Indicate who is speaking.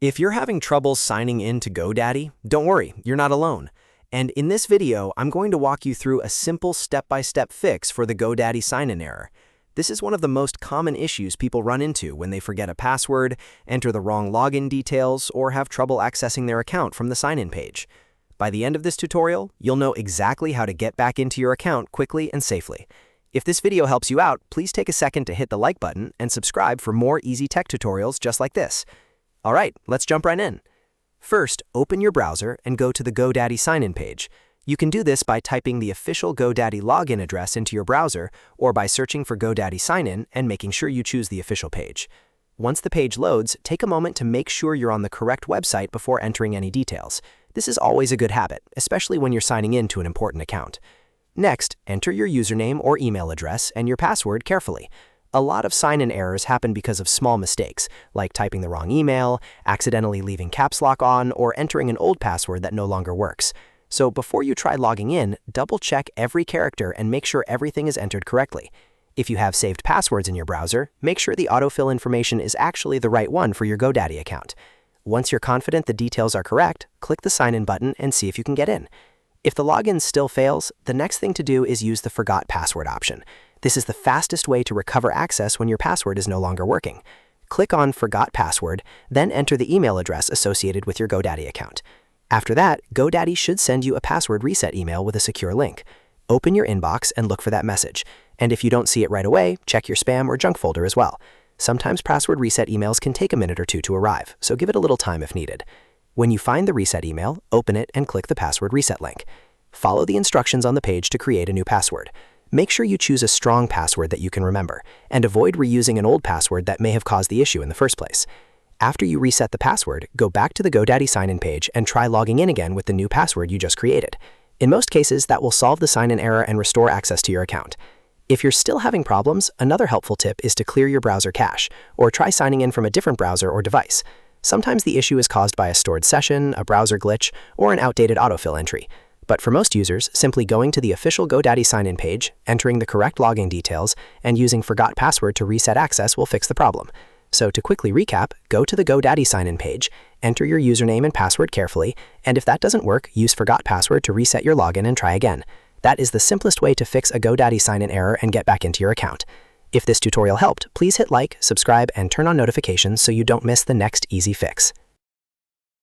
Speaker 1: If you're having trouble signing in to GoDaddy, don't worry, you're not alone. And in this video, I'm going to walk you through a simple step-by-step fix for the GoDaddy sign-in error. This is one of the most common issues people run into when they forget a password, enter the wrong login details, or have trouble accessing their account from the sign-in page. By the end of this tutorial, you'll know exactly how to get back into your account quickly and safely. If this video helps you out, please take a second to hit the like button and subscribe for more easy tech tutorials just like this. All right, let's jump right in. First, open your browser and go to the GoDaddy sign-in page. You can do this by typing the official GoDaddy login address into your browser or by searching for GoDaddy sign-in and making sure you choose the official page. Once the page loads, take a moment to make sure you're on the correct website before entering any details. This is always a good habit, especially when you're signing in to an important account. Next, enter your username or email address and your password carefully. A lot of sign-in errors happen because of small mistakes, like typing the wrong email, accidentally leaving caps lock on, or entering an old password that no longer works. So before you try logging in, double-check every character and make sure everything is entered correctly. If you have saved passwords in your browser, make sure the autofill information is actually the right one for your GoDaddy account. Once you're confident the details are correct, click the sign-in button and see if you can get in. If the login still fails, the next thing to do is use the Forgot Password option. This is the fastest way to recover access when your password is no longer working. Click on Forgot Password, then enter the email address associated with your GoDaddy account. After that, GoDaddy should send you a password reset email with a secure link. Open your inbox and look for that message. And if you don't see it right away, check your spam or junk folder as well. Sometimes password reset emails can take a minute or two to arrive, so give it a little time if needed. When you find the reset email, open it and click the password reset link. Follow the instructions on the page to create a new password. Make sure you choose a strong password that you can remember, and avoid reusing an old password that may have caused the issue in the first place. After you reset the password, go back to the GoDaddy sign-in page and try logging in again with the new password you just created. In most cases, that will solve the sign-in error and restore access to your account. If you're still having problems, another helpful tip is to clear your browser cache, or try signing in from a different browser or device. Sometimes the issue is caused by a stored session, a browser glitch, or an outdated autofill entry. But for most users, simply going to the official GoDaddy sign-in page, entering the correct login details, and using Forgot Password to reset access will fix the problem. So to quickly recap, go to the GoDaddy sign-in page, enter your username and password carefully, and if that doesn't work, use Forgot Password to reset your login and try again. That is the simplest way to fix a GoDaddy sign-in error and get back into your account. If this tutorial helped, please hit like, subscribe, and turn on notifications so you don't miss the next easy fix.